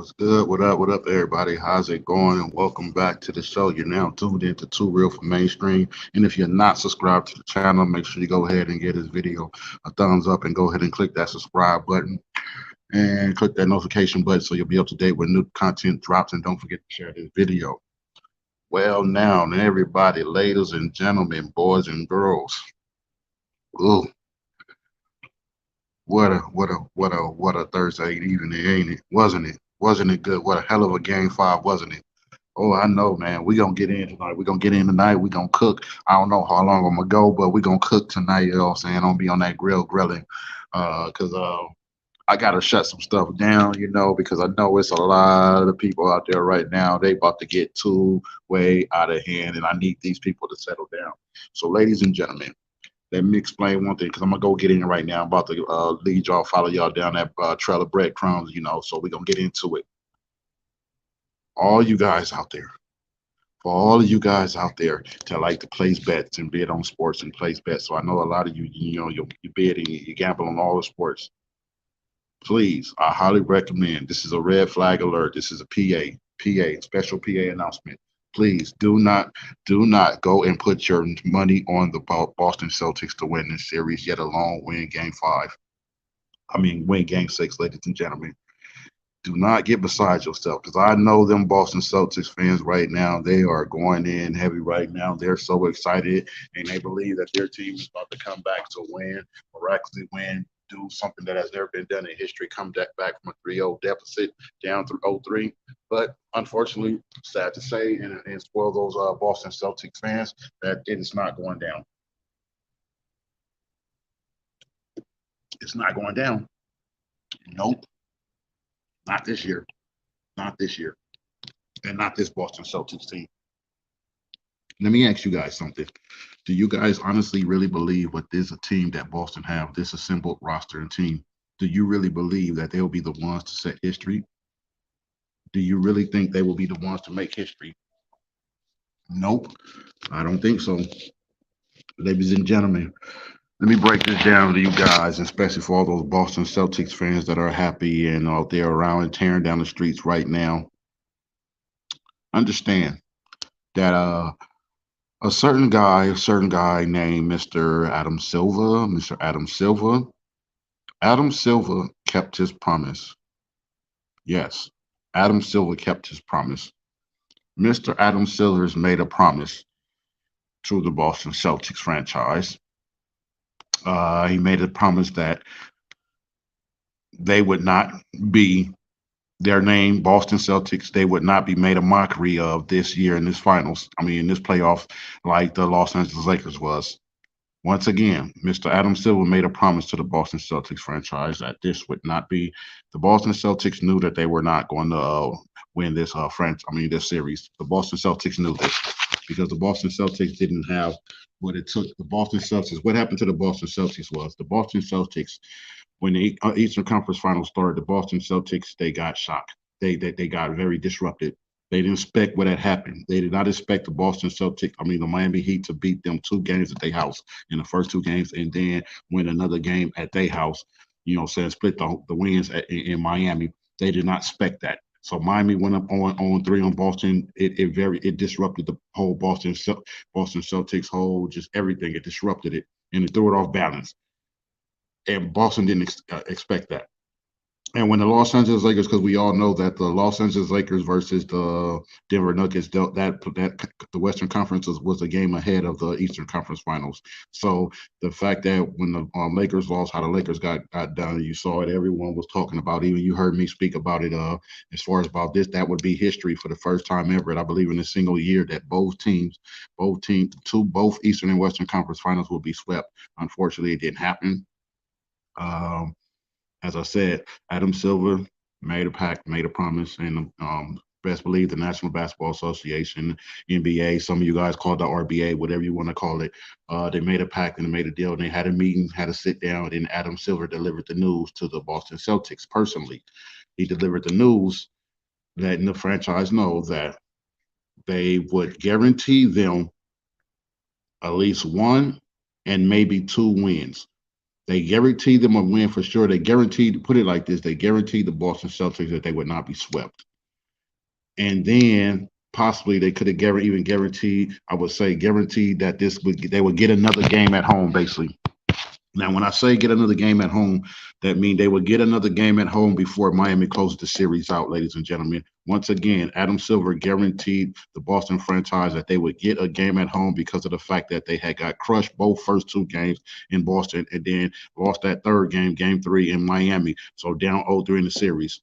What's good? What up, everybody? How's it going? And welcome back to the show. You're now tuned into Too Real for Mainstream. And if you're not subscribed to the channel, make sure you go ahead and give this video a thumbs up and go ahead and click that subscribe button and click that notification button so you'll be up to date when new content drops. And don't forget to share this video. Well, now, everybody, ladies and gentlemen, boys and girls. Ooh, what a Thursday evening, ain't it? Wasn't it? Wasn't it good? What a hell of a game 5, wasn't it? Oh, I know, man. We're gonna get in tonight. We're gonna get in tonight. We're gonna cook. I don't know how long I'm gonna go, but we're gonna cook tonight, you know what I'm saying? I'm gonna be on that grill grilling. Cause I gotta shut some stuff down, because I know it's a lot of people out there right now. They about to get too way out of hand, and I need these people to settle down. So, ladies and gentlemen, let me explain one thing, because I'm gonna go get in right now. I'm about to lead y'all, follow y'all down that trail of breadcrumbs, so we're gonna get into it. All you guys out there, for all of you guys out there to like to place bets and bid on sports and place bets. So I know a lot of you, you bid and you gamble on all the sports. Please, I highly recommend. This is a red flag alert. This is a special PA announcement. Please do not go and put your money on the Boston Celtics to win this series, yet alone win Game 5. I mean, win Game 6, ladies and gentlemen. Do not get beside yourself, because I know them Boston Celtics fans right now, they are going in heavy right now. They're so excited, and they believe that their team is about to come back to win, miraculously win, do something that has never been done in history, come back from a 3-0 deficit down to 0-3. But unfortunately, sad to say, and spoil those Boston Celtics fans, that it is not going down. It's not going down. Nope. Not this year. Not this year. And not this Boston Celtics team. Let me ask you guys something. Do you guys honestly really believe what this a team that Boston have, this assembled roster and team? Do you really believe that they'll be the ones to set history? Do you really think they will be the ones to make history? Nope. I don't think so. Ladies and gentlemen, let me break this down to you guys, especially for all those Boston Celtics fans that are happy and out there around and tearing down the streets right now. Understand that a certain guy named Mr. Adam Silver kept his promise. Yes, Adam Silver kept his promise. Mr. Adam Silver's made a promise to the Boston Celtics franchise. He made a promise that they would not be their name, Boston Celtics, they would not be made a mockery of this year in this finals. I mean, in this playoff, like the Los Angeles Lakers was. Once again, Mr. Adam Silver made a promise to the Boston Celtics franchise that this would not be. The Boston Celtics knew that they were not going to win this this series. The Boston Celtics knew this because the Boston Celtics didn't have what it took. The Boston Celtics. What happened to the Boston Celtics was the Boston Celtics, when the Eastern Conference Finals started, the Boston Celtics, they got shocked. They got very disrupted. They didn't expect what had happened. They did not expect the Miami Heat to beat them 2 games at their house in the first 2 games, and then win another game at their house. Saying split the wins in Miami. They did not expect that. So Miami went up on 3 on Boston. It disrupted the whole Boston Celtics whole, just everything. It disrupted it, and it threw it off balance. And Boston didn't expect that. And when the Los Angeles Lakers, because we all know that the Los Angeles Lakers versus the Denver Nuggets, that the Western Conference was a game ahead of the Eastern Conference Finals. So the fact that when the Lakers lost, how the Lakers got done, you saw it. Everyone was talking about. Even you heard me speak about it. As far as about this, that would be history for the first time ever. And I believe in a single year that both Eastern and Western Conference Finals will be swept. Unfortunately, it didn't happen. As I said, Adam Silver made a pact, made a promise, and best believe the National Basketball Association, NBA, some of you guys call it the RBA, whatever you want to call it. They made a pact and they made a deal, and they had a meeting, had a sit down, and Adam Silver delivered the news to the Boston Celtics personally. He delivered the news, letting the franchise know that they would guarantee them at least 1 and maybe 2 wins. They guaranteed them a win for sure. They guaranteed, put it like this, they guaranteed the Boston Celtics that they would not be swept. And then possibly they could have even guaranteed, I would say guaranteed that they would get another game at home, basically. Now, when I say get another game at home, that means they would get another game at home before Miami closes the series out, ladies and gentlemen. Once again, Adam Silver guaranteed the Boston franchise that they would get a game at home because of the fact that they had got crushed both first two games in Boston and then lost that third game, game three in Miami. So down 0-3 in the series.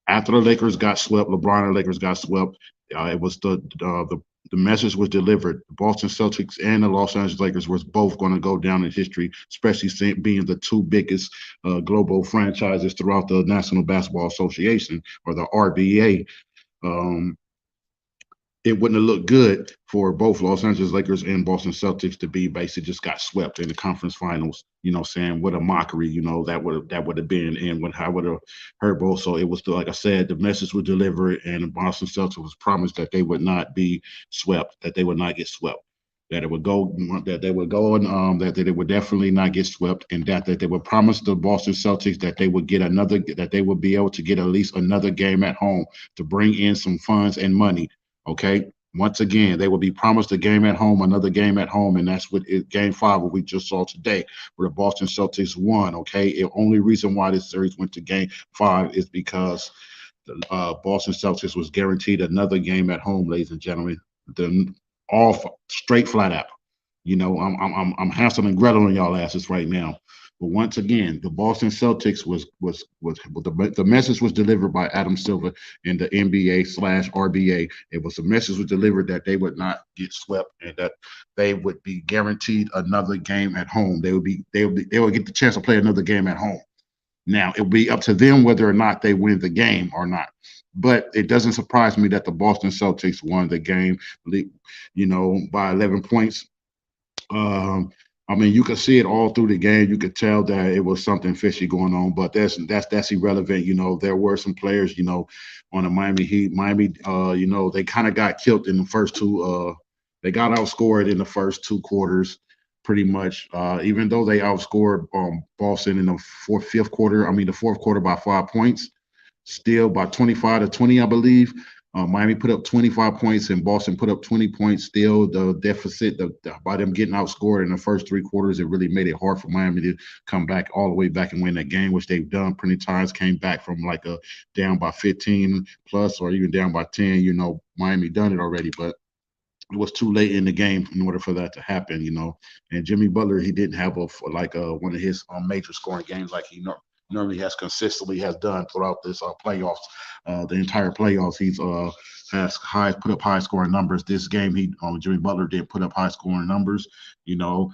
After the Lakers got swept, LeBron and the Lakers got swept. It was the message was delivered. The Boston Celtics and the Los Angeles Lakers was both going to go down in history, especially being the two biggest global franchises throughout the National Basketball Association or the RBA. Um, it wouldn't have looked good for both Los Angeles Lakers and Boston Celtics to be basically just got swept in the conference finals. You know, saying what a mockery. You know that would have been, and what I would have heard both. So it was like I said, the message was delivered, and the Boston Celtics was promised that they would not be swept, that they would not get swept. That it would go, that they would go, and that they would definitely not get swept, and that they would promise the Boston Celtics that they would get another, that they would be able to get at least another game at home to bring in some funds and money. Okay. Once again, they will be promised a game at home, another game at home, and that's what game five, what we just saw today, where the Boston Celtics won. Okay. The only reason why this series went to game five is because the Boston Celtics was guaranteed another game at home, ladies and gentlemen. The all straight flat out. You know, I'm Hansel and Gretel on y'all asses right now. But once again, the Boston Celtics was the message was delivered by Adam Silver in the NBA slash RBA. It was a message was delivered that they would not get swept and that they would be guaranteed another game at home. They would get the chance to play another game at home. Now it'll be up to them whether or not they win the game or not. But it doesn't surprise me that the Boston Celtics won the game, you know, by 11 points. Um, I mean, you could see it all through the game. You could tell that it was something fishy going on, but that's irrelevant. You know, there were some players, you know, on the Miami Heat. Miami, you know, they kind of got killed in the first two. They got outscored in the first two quarters, pretty much. Even though they outscored Boston in the fifth quarter. I mean, the fourth quarter by 5 points, still by 25 to 20, I believe. Miami put up 25 points and Boston put up 20 points. Still, the deficit by them getting outscored in the first three quarters, it really made it hard for Miami to come back all the way back and win that game, which they've done plenty of times. Came back from like a down by 15 plus or even down by 10. You know, Miami done it already, but it was too late in the game in order for that to happen, you know. And Jimmy Butler, he didn't have one of his major scoring games like he normally has consistently has done throughout this playoffs. The entire playoffs, he's has put up high scoring numbers. This game, Jimmy Butler did put up high scoring numbers. You know,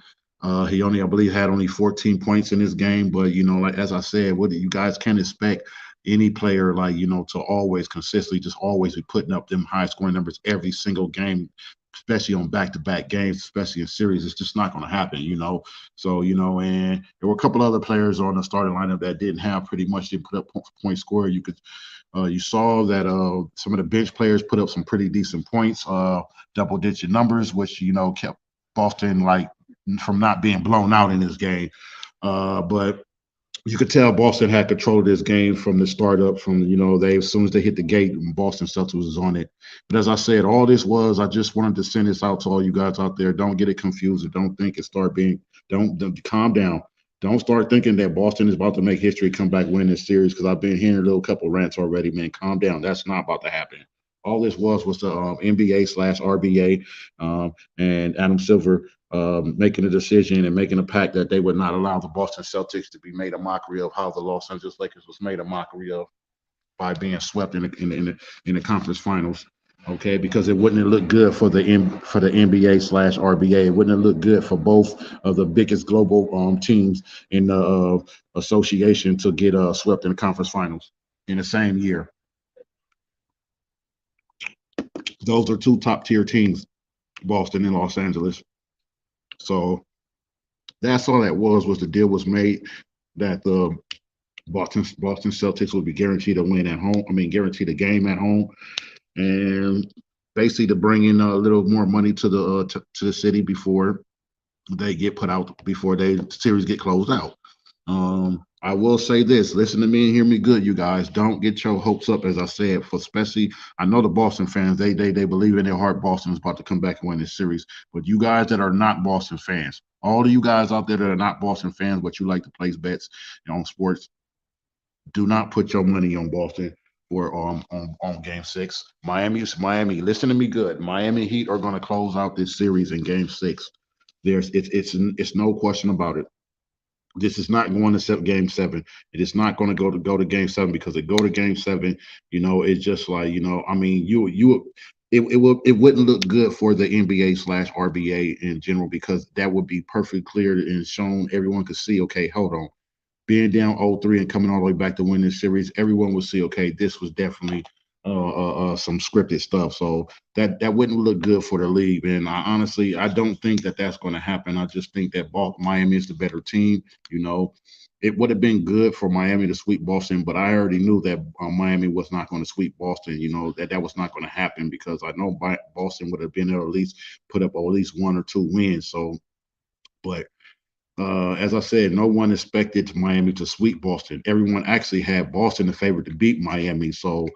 he only, I believe, had only 14 points in this game. But you know, like as I said, what you guys can expect any player like you know to always consistently just always be putting up them high scoring numbers every single game, especially on back-to-back games, especially in series. It's just not going to happen, you know. So, you know, and there were a couple other players on the starting lineup that didn't have pretty much didn't put up point score. You saw that some of the bench players put up some pretty decent points, double-digit numbers, which you know kept Boston like from not being blown out in this game. But you could tell Boston had control of this game from the start up. From you know, they as soon as they hit the gate, Boston Celtics was on it. But as I said, all this was I just wanted to send this out to all you guys out there. Don't get it confused. And don't think it start being. Don't calm down. Don't start thinking that Boston is about to make history, come back, win this series. Because I've been hearing a little couple rants already. Man, calm down. That's not about to happen. All this was the NBA slash RBA and Adam Silver making a decision and making a pact that they would not allow the Boston Celtics to be made a mockery of how the Los Angeles Lakers was made a mockery of by being swept in the conference finals. Okay, because it wouldn't have looked good for the NBA slash RBA. It wouldn't have looked good for both of the biggest global teams in the association to get swept in the conference finals in the same year. Those are two top tier teams, Boston and Los Angeles. So that's all that was the deal was made that the Boston Celtics would be guaranteed a win at home. I mean, guaranteed a game at home, and basically to bring in a little more money to the city before they get put out before the series get closed out. I will say this: listen to me and hear me good, you guys. Don't get your hopes up, as I said. For especially, I know the Boston fans, they believe in their heart Boston is about to come back and win this series. But you guys that are not Boston fans, all of you guys out there that are not Boston fans, but you like to place bets on sports, do not put your money on Boston for on Game Six. Miami. Listen to me good. Miami Heat are going to close out this series in Game Six. It's no question about it. This is not going to Game Seven. It is not going to go to Game Seven because they go to Game Seven. It's just like I mean, it wouldn't look good for the NBA / RBA in general because that would be perfectly clear and shown. Everyone could see. Okay, hold on, being down 0-3 and coming all the way back to win this series, everyone will see, okay, this was definitely some scripted stuff. So that wouldn't look good for the league. And I don't think that that's going to happen. I just think that Miami is the better team. You know, it would have been good for Miami to sweep Boston, but I already knew that Miami was not going to sweep Boston. That was not going to happen because I know Boston would have been able to at least put up at least one or two wins. So, but as I said, no one expected Miami to sweep Boston. Everyone actually had Boston the favorite to beat Miami. So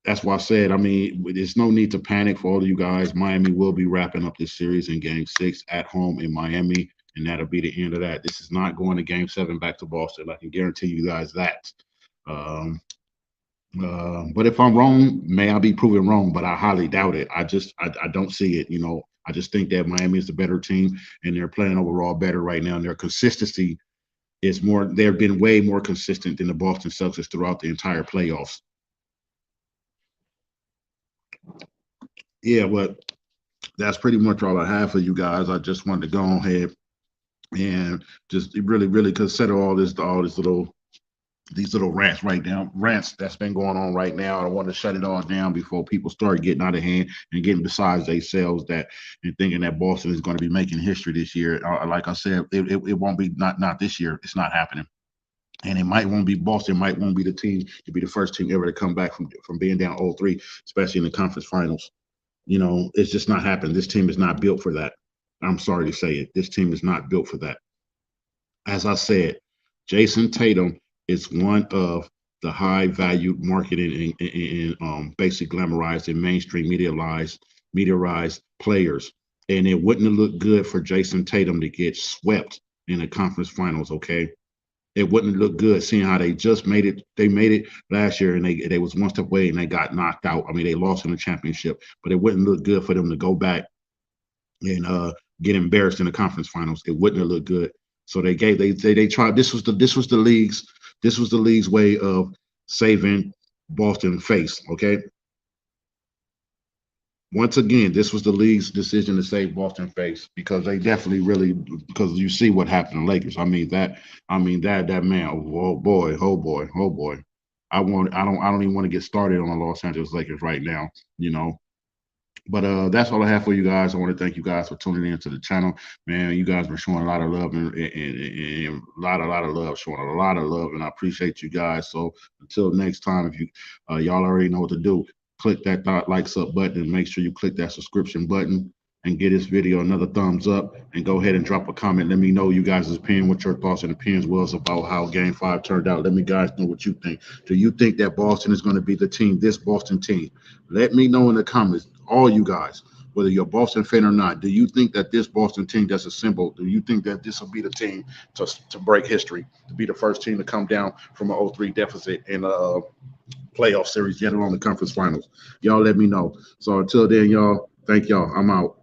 that's why I said, I mean, there's no need to panic for all of you guys. Miami will be wrapping up this series in Game 6 at home in Miami, and that'll be the end of that. This is not going to Game 7 back to Boston. I can guarantee you guys that. Um, but if I'm wrong, may I be proven wrong, but I highly doubt it. I don't see it. I just think that Miami is the better team and they're playing overall better right now. And their consistency is more, they've been way more consistent than the Boston Celtics throughout the entire playoffs. Yeah, but that's pretty much all I have for you guys. I just wanted to go ahead and just really, really consider all this little these little rants that's been going on right now. I want to shut it all down before people start getting out of hand and getting besides themselves that and thinking that Boston is going to be making history this year. Like I said, it won't be not this year. It's not happening. And it might won't be Boston, might won't be the team to be the first team ever to come back from being down 0-3, especially in the conference finals. It's just not happening. This team is not built for that. I'm sorry to say it. This team is not built for that. As I said, Jason Tatum is one of the high valued marketing and basic glamorized and mainstream mediaized players. And it wouldn't have looked good for Jason Tatum to get swept in the conference finals, okay? It wouldn't look good seeing how they just made it. They made it last year and they was one step away and they got knocked out. I mean, they lost in the championship, but it wouldn't look good for them to go back and get embarrassed in the conference finals. It wouldn't have looked good. So they tried. This was the league's way of saving Boston face. Okay. Once again, this was the league's decision to save Boston face because they definitely really because you see what happened to Lakers. I mean that man. Oh boy, oh boy, oh boy. I don't even want to get started on the Los Angeles Lakers right now. You know, but that's all I have for you guys. I want to thank you guys for tuning in to the channel. Man, you guys were showing a lot of love and a lot of love, showing a lot of love, and I appreciate you guys. So until next time, if you y'all already know what to do, click that likes up button and make sure you click that subscription button and give this video another thumbs up and go ahead and drop a comment. Let me know you guys' opinion, what your thoughts and opinions was about how Game 5 turned out. Let me guys know what you think. Do you think that Boston is going to be the team, this Boston team? Let me know in the comments, all you guys, whether you're a Boston fan or not. Do you think that this Boston team that's assembled, do you think that this will be the team to break history, to be the first team to come down from an 0-3 deficit in a playoff series, get along the conference finals? Y'all let me know. So until then, y'all, thank y'all. I'm out.